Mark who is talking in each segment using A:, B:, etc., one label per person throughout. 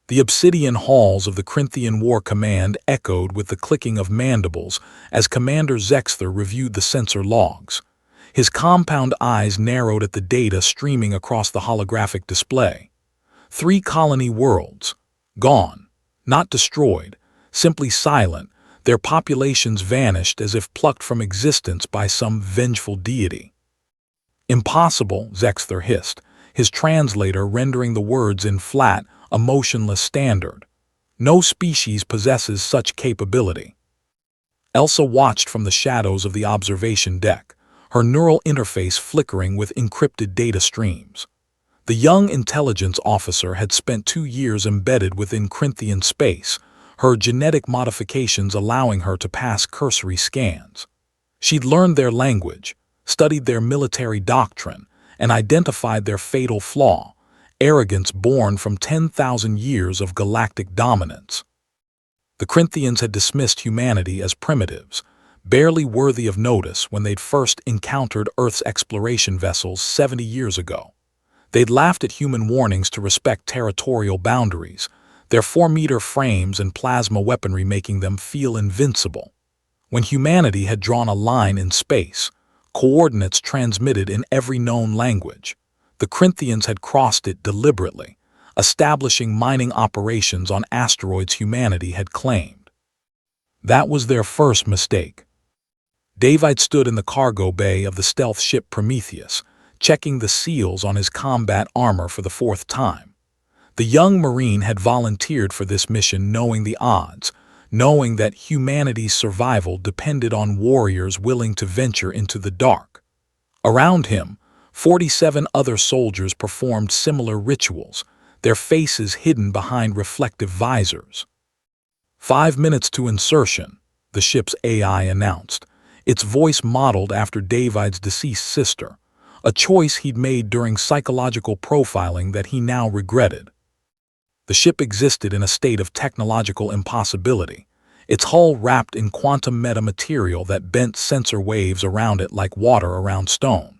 A: The obsidian halls of the Corinthian War Command echoed with the clicking of mandibles as Commander Zexther reviewed the sensor logs. His compound eyes narrowed at the data streaming across the holographic display. 3 colony worlds. Gone. Not destroyed. Simply silent. Their populations vanished as if plucked from existence by some vengeful deity. Impossible, Zexther hissed, his translator rendering the words in flat, emotionless standard. No species possesses such capability. Elsa watched from the shadows of the observation deck, her neural interface flickering with encrypted data streams. The young intelligence officer had spent 2 years embedded within Corinthian space, her genetic modifications allowing her to pass cursory scans. She'd learned their language, studied their military doctrine, and identified their fatal flaw, arrogance born from 10,000 years of galactic dominance. The Corinthians had dismissed humanity as primitives, barely worthy of notice when they'd first encountered Earth's exploration vessels 70 years ago. They'd laughed at human warnings to respect territorial boundaries, their 4-meter frames and plasma weaponry making them feel invincible. When humanity had drawn a line in space, coordinates transmitted in every known language, the Corinthians had crossed it deliberately, establishing mining operations on asteroids humanity had claimed. That was their first mistake. Davide stood in the cargo bay of the stealth ship Prometheus, checking the seals on his combat armor for the 4th time. The young Marine had volunteered for this mission knowing the odds, knowing that humanity's survival depended on warriors willing to venture into the dark. Around him, 47 other soldiers performed similar rituals, their faces hidden behind reflective visors. 5 minutes to insertion, the ship's AI announced, its voice modeled after Davide's deceased sister, a choice he'd made during psychological profiling that he now regretted. The ship existed in a state of technological impossibility, its hull wrapped in quantum metamaterial that bent sensor waves around it like water around stone.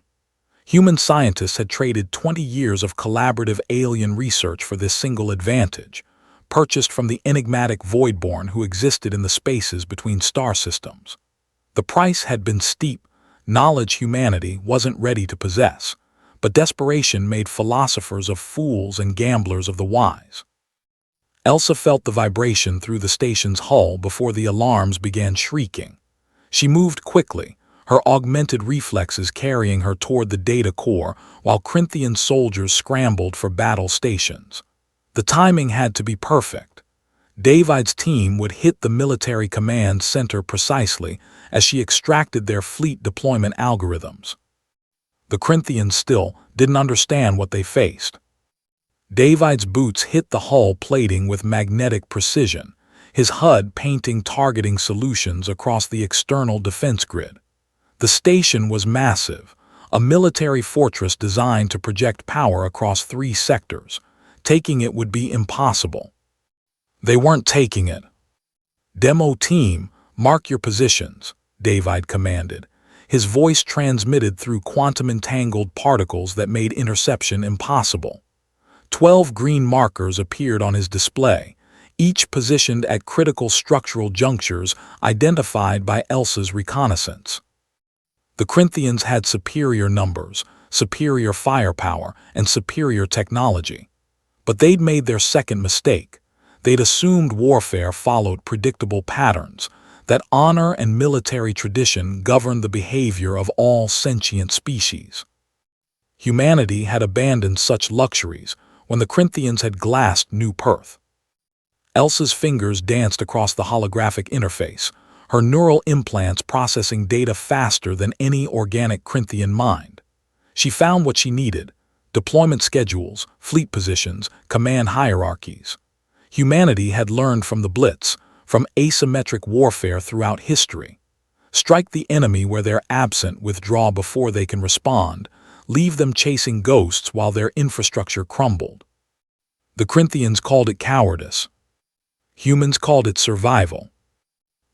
A: Human scientists had traded 20 years of collaborative alien research for this single advantage, purchased from the enigmatic Voidborn who existed in the spaces between star systems. The price had been steep, knowledge humanity wasn't ready to possess, but desperation made philosophers of fools and gamblers of the wise. Elsa felt the vibration through the station's hull before the alarms began shrieking. She moved quickly, her augmented reflexes carrying her toward the data core while Corinthian soldiers scrambled for battle stations. The timing had to be perfect. Davide's team would hit the military command center precisely as she extracted their fleet deployment algorithms. The Corinthians still didn't understand what they faced. Davide's boots hit the hull plating with magnetic precision, his HUD painting targeting solutions across the external defense grid. The station was massive, a military fortress designed to project power across 3 sectors. Taking it would be impossible. They weren't taking it. "Demo team, mark your positions," Davide commanded, his voice transmitted through quantum-entangled particles that made interception impossible. 12 green markers appeared on his display, each positioned at critical structural junctures identified by Elsa's reconnaissance. The Corinthians had superior numbers, superior firepower, and superior technology. But they'd made their second mistake. They'd assumed warfare followed predictable patterns, that honor and military tradition governed the behavior of all sentient species. Humanity had abandoned such luxuries when the Corinthians had glassed New Perth. Elsa's fingers danced across the holographic interface, her neural implants processing data faster than any organic Corinthian mind. She found what she needed: deployment schedules, fleet positions, command hierarchies. Humanity had learned from the Blitz, from asymmetric warfare throughout history. Strike the enemy where they're absent, withdraw before they can respond, leave them chasing ghosts while their infrastructure crumbled. The Corinthians called it cowardice. Humans called it survival.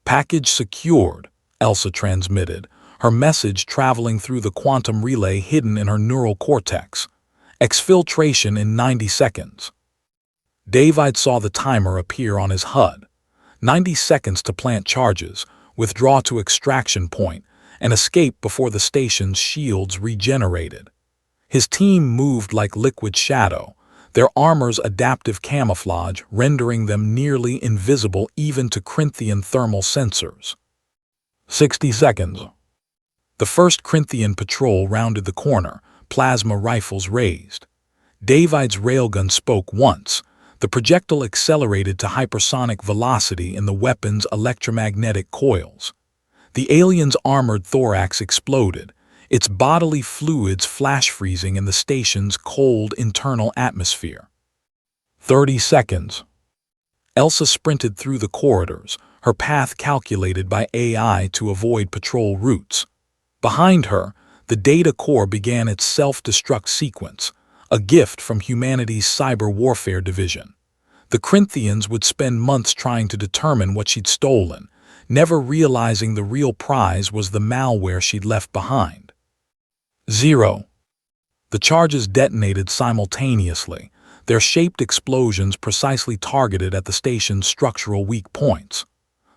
A: "Package secured," Elsa transmitted, her message traveling through the quantum relay hidden in her neural cortex. "Exfiltration in 90 seconds." David saw the timer appear on his HUD. 90 seconds to plant charges, withdraw to extraction point, and escape before the station's shields regenerated. His team moved like liquid shadow, their armor's adaptive camouflage rendering them nearly invisible even to Corinthian thermal sensors. 60 seconds. The first Corinthian patrol rounded the corner, plasma rifles raised. David's railgun spoke once. The projectile accelerated to hypersonic velocity in the weapon's electromagnetic coils. The alien's armored thorax exploded, its bodily fluids flash freezing in the station's cold internal atmosphere. 30 seconds. Elsa sprinted through the corridors, her path calculated by AI to avoid patrol routes. Behind her, the data core began its self-destruct sequence, a gift from humanity's cyber warfare division. The Corinthians would spend months trying to determine what she'd stolen, never realizing the real prize was the malware she'd left behind. 0. The charges detonated simultaneously, their shaped explosions precisely targeted at the station's structural weak points.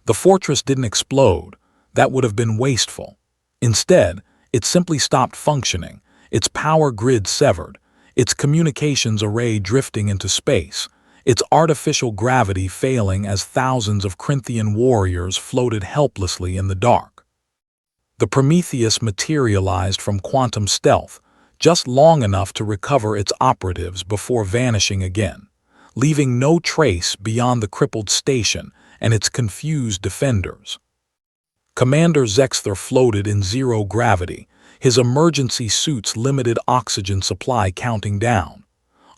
A: The fortress didn't explode. That would have been wasteful. Instead, it simply stopped functioning, its power grid severed, its communications array drifting into space, its artificial gravity failing as thousands of Corinthian warriors floated helplessly in the dark. The Prometheus materialized from quantum stealth, just long enough to recover its operatives before vanishing again, leaving no trace beyond the crippled station and its confused defenders. Commander Zexther floated in zero gravity, his emergency suit's limited oxygen supply counting down.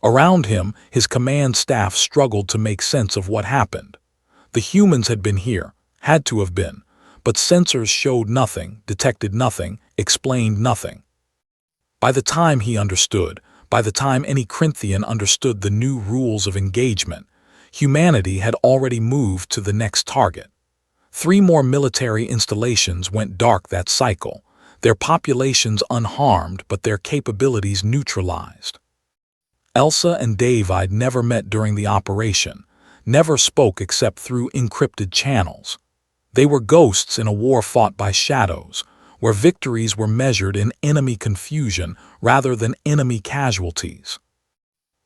A: Around him, his command staff struggled to make sense of what happened. The humans had been here, had to have been, but sensors showed nothing, detected nothing, explained nothing. By the time he understood, by the time any Corinthian understood the new rules of engagement, humanity had already moved to the next target. 3 more military installations went dark that cycle, their populations unharmed but their capabilities neutralized. Elsa and David never met during the operation, never spoke except through encrypted channels. They were ghosts in a war fought by shadows, where victories were measured in enemy confusion rather than enemy casualties.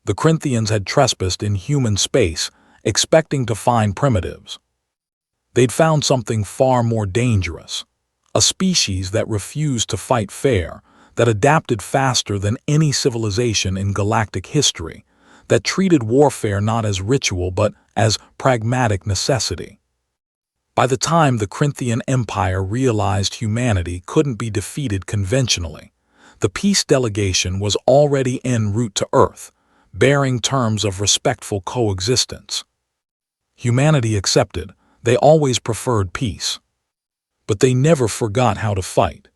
A: The Corinthians had trespassed in human space, expecting to find primitives. They'd found something far more dangerous, a species that refused to fight fair, that adapted faster than any civilization in galactic history, that treated warfare not as ritual but as pragmatic necessity. By the time the Corinthian Empire realized humanity couldn't be defeated conventionally, the peace delegation was already en route to Earth, bearing terms of respectful coexistence. Humanity accepted, they always preferred peace. But they never forgot how to fight.